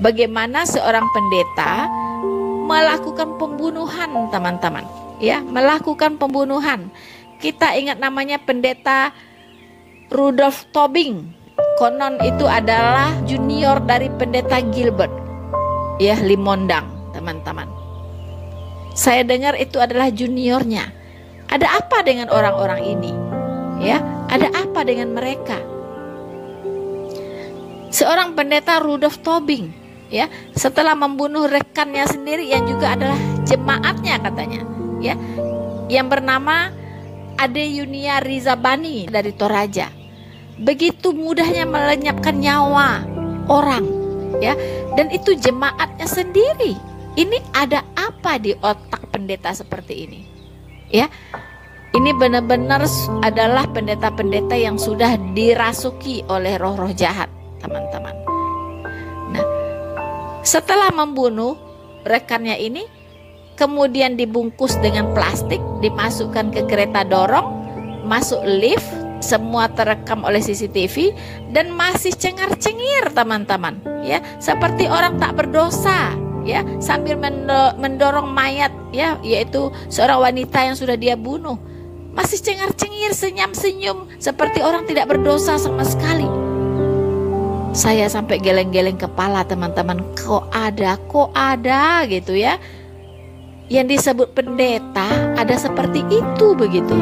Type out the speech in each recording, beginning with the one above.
bagaimana seorang pendeta melakukan pembunuhan, teman-teman, ya, melakukan pembunuhan. Kita ingat namanya pendeta Rudolf Tobing. Konon itu adalah junior dari pendeta Gilbert, ya, Limondang, teman-teman. Saya dengar itu adalah juniornya. Ada apa dengan orang-orang ini? Ya, ada apa dengan mereka? Seorang pendeta Rudolf Tobing, ya, setelah membunuh rekannya sendiri yang juga adalah jemaatnya katanya, ya, yang bernama Ade Yunia Rizabani dari Toraja. Begitu mudahnya melenyapkan nyawa orang, ya, dan itu jemaatnya sendiri. Ini ada apa di otak pendeta seperti ini? Ya, ini benar-benar adalah pendeta-pendeta yang sudah dirasuki oleh roh-roh jahat, teman-teman. Nah, setelah membunuh rekannya ini, kemudian dibungkus dengan plastik, dimasukkan ke kereta dorong, masuk lift, semua terekam oleh CCTV dan masih cengar-cengir, teman-teman, ya, seperti orang tak berdosa, ya, sambil mendorong mayat, ya, yaitu seorang wanita yang sudah dia bunuh, masih cengar-cengir, senyum-senyum seperti orang tidak berdosa sama sekali. Saya sampai geleng-geleng kepala, teman-teman. Kok ada gitu, ya, yang disebut pendeta ada seperti itu begitu.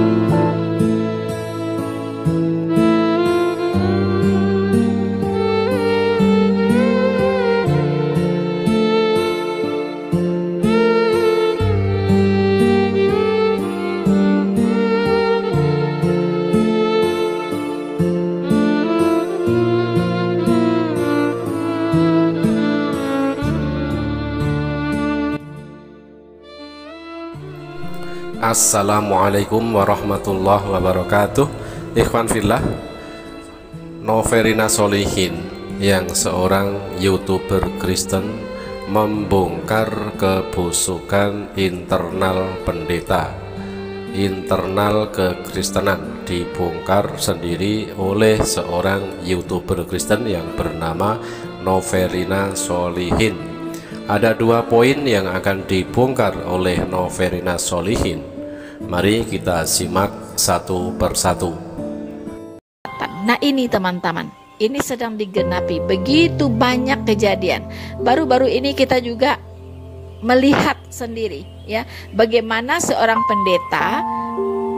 Assalamualaikum warahmatullahi wabarakatuh. Ikhwan fillah, Noverina Solihin yang seorang YouTuber Kristen membongkar kebusukan internal pendeta. Internal kekristenan dibongkar sendiri oleh seorang YouTuber Kristen yang bernama Noverina Solihin. Ada 2 poin yang akan dibongkar oleh Noverina Solihin. Mari kita simak satu persatu. Nah, ini teman-teman, ini sedang digenapi. Begitu banyak kejadian. Baru-baru ini kita juga melihat sendiri, ya, bagaimana seorang pendeta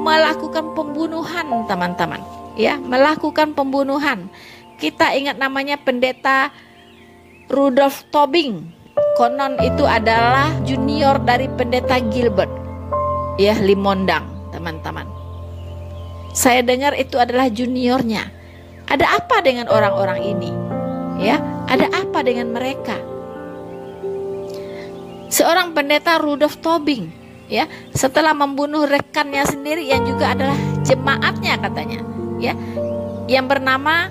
melakukan pembunuhan, teman-teman, ya, melakukan pembunuhan. Kita ingat namanya pendeta Rudolf Tobing. Konon itu adalah junior dari pendeta Gilbert, ya, Limondang, teman-teman. Saya dengar itu adalah juniornya. Ada apa dengan orang-orang ini? Ya, ada apa dengan mereka? Seorang pendeta Rudolf Tobing, ya, setelah membunuh rekannya sendiri yang juga adalah jemaatnya katanya, ya, yang bernama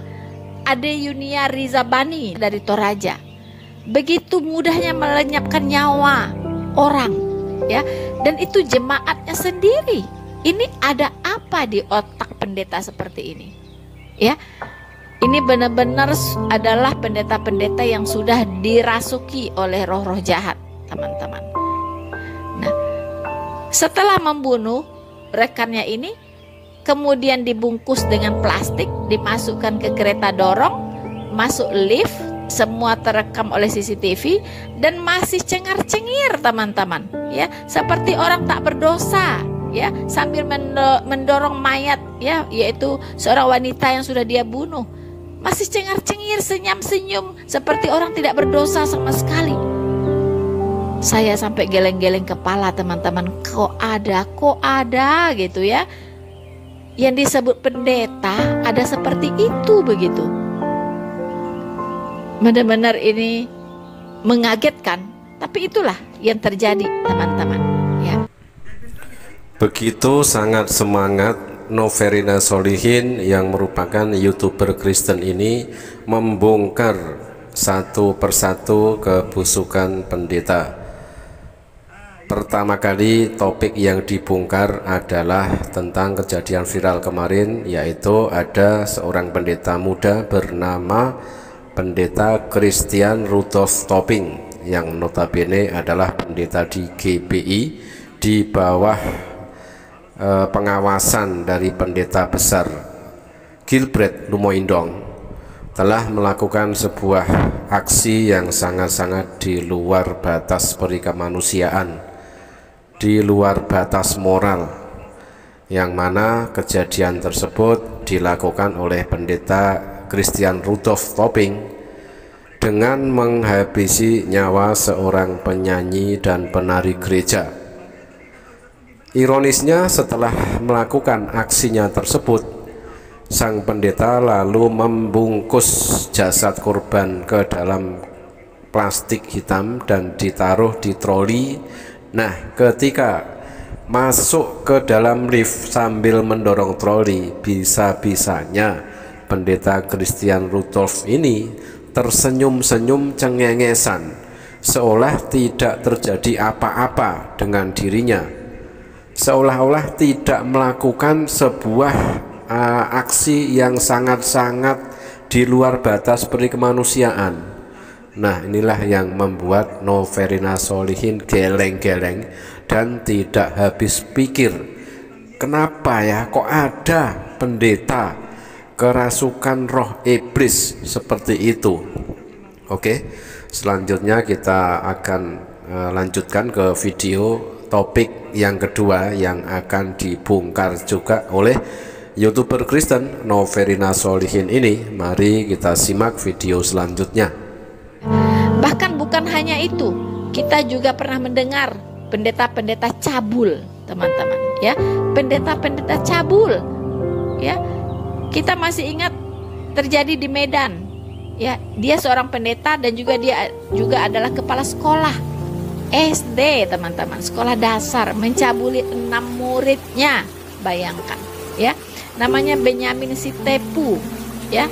Ade Yunia Rizabani dari Toraja. Begitu mudahnya melenyapkan nyawa orang, ya, dan itu jemaatnya sendiri. Ini ada apa di otak pendeta seperti ini? Ya, ini benar-benar adalah pendeta-pendeta yang sudah dirasuki oleh roh-roh jahat, teman-teman. Nah, setelah membunuh rekannya ini, kemudian dibungkus dengan plastik, dimasukkan ke kereta dorong, masuk lift, semua terekam oleh CCTV dan masih cengar-cengir, teman-teman, ya, seperti orang tak berdosa, ya, sambil mendorong mayat, ya, yaitu seorang wanita yang sudah dia bunuh, masih cengar-cengir, senyum-senyum seperti orang tidak berdosa sama sekali. Saya sampai geleng-geleng kepala, teman-teman. Kok ada gitu, ya, yang disebut pendeta ada seperti itu begitu. Benar-benar ini mengagetkan, tapi itulah yang terjadi, teman-teman, ya. Begitu sangat semangat Noverina Solihin yang merupakan YouTuber Kristen ini membongkar satu persatu kebusukan pendeta. Pertama kali topik yang dibongkar adalah tentang kejadian viral kemarin, yaitu ada seorang pendeta muda bernama Pendeta Christian Rudolf Topping yang notabene adalah pendeta di GBI di bawah pengawasan dari pendeta besar Gilbert Lumoindong, telah melakukan sebuah aksi yang sangat-sangat di luar batas perikemanusiaan, di luar batas moral, yang mana kejadian tersebut dilakukan oleh pendeta Christian Rudolf Topping dengan menghabisi nyawa seorang penyanyi dan penari gereja. Ironisnya, setelah melakukan aksinya tersebut, sang pendeta lalu membungkus jasad korban ke dalam plastik hitam dan ditaruh di troli. Nah, ketika masuk ke dalam lift sambil mendorong troli, bisa-bisanya pendeta Christian Rudolf ini tersenyum-senyum cengengesan, seolah tidak terjadi apa-apa dengan dirinya, seolah-olah tidak melakukan sebuah aksi yang sangat-sangat di luar batas perikemanusiaan. Nah, inilah yang membuat Noverina Solihin geleng-geleng dan tidak habis pikir, kenapa ya kok ada pendeta kerasukan roh iblis seperti itu. Oke, selanjutnya kita akan lanjutkan ke video topik yang kedua yang akan dibongkar juga oleh YouTuber Kristen Noverina Solihin ini. Mari kita simak video selanjutnya. Bahkan bukan hanya itu, kita juga pernah mendengar pendeta-pendeta cabul, teman-teman, ya, pendeta-pendeta cabul, ya. Kita masih ingat terjadi di Medan, ya. Dia seorang pendeta dan dia juga adalah kepala sekolah SD, teman-teman, sekolah dasar, mencabuli 6 muridnya. Bayangkan, ya. Namanya Benyamin Sitepu, ya.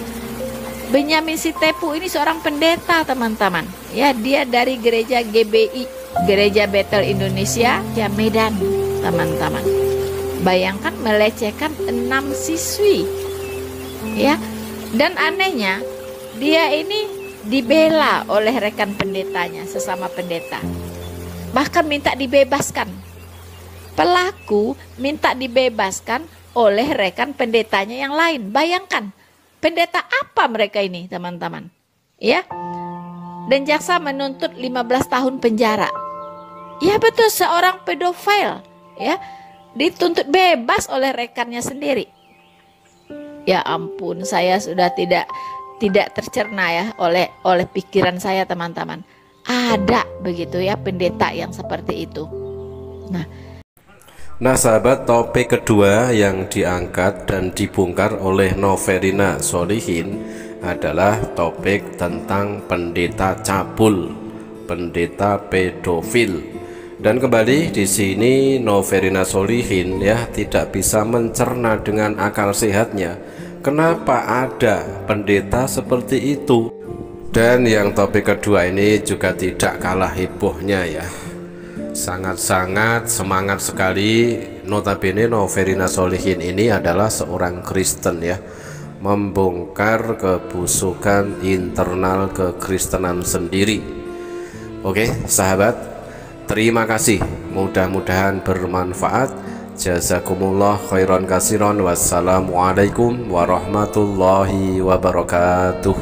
Benyamin Sitepu ini seorang pendeta, teman-teman, ya. Dia dari gereja GBI, Gereja Bethel Indonesia, ya, Medan, teman-teman. Bayangkan melecehkan 6 siswi, ya. Dan anehnya, dia ini dibela oleh rekan pendetanya, sesama pendeta, bahkan minta dibebaskan. Pelaku minta dibebaskan oleh rekan pendetanya yang lain. Bayangkan, pendeta apa mereka ini, teman-teman, ya. Dan jaksa menuntut 15 tahun penjara. Ya betul, seorang pedofil, ya, dituntut bebas oleh rekannya sendiri. Ya ampun, saya sudah tidak tercerna ya oleh pikiran saya, teman-teman. Ada begitu ya pendeta yang seperti itu. Nah sahabat, topik kedua yang diangkat dan dibongkar oleh Noverina Solihin adalah topik tentang pendeta cabul, pendeta pedofil. Dan kembali di sini Noverina Solihin ya tidak bisa mencerna dengan akal sehatnya kenapa ada pendeta seperti itu. Dan yang topik kedua ini juga tidak kalah hebohnya ya. Sangat-sangat semangat sekali. Notabene Noverina Solihin ini adalah seorang Kristen ya, membongkar kebusukan internal kekristenan sendiri. Oke sahabat, terima kasih, mudah-mudahan bermanfaat. Jazakumullah khairan kasiron. Wassalamualaikum warahmatullahi wabarakatuh.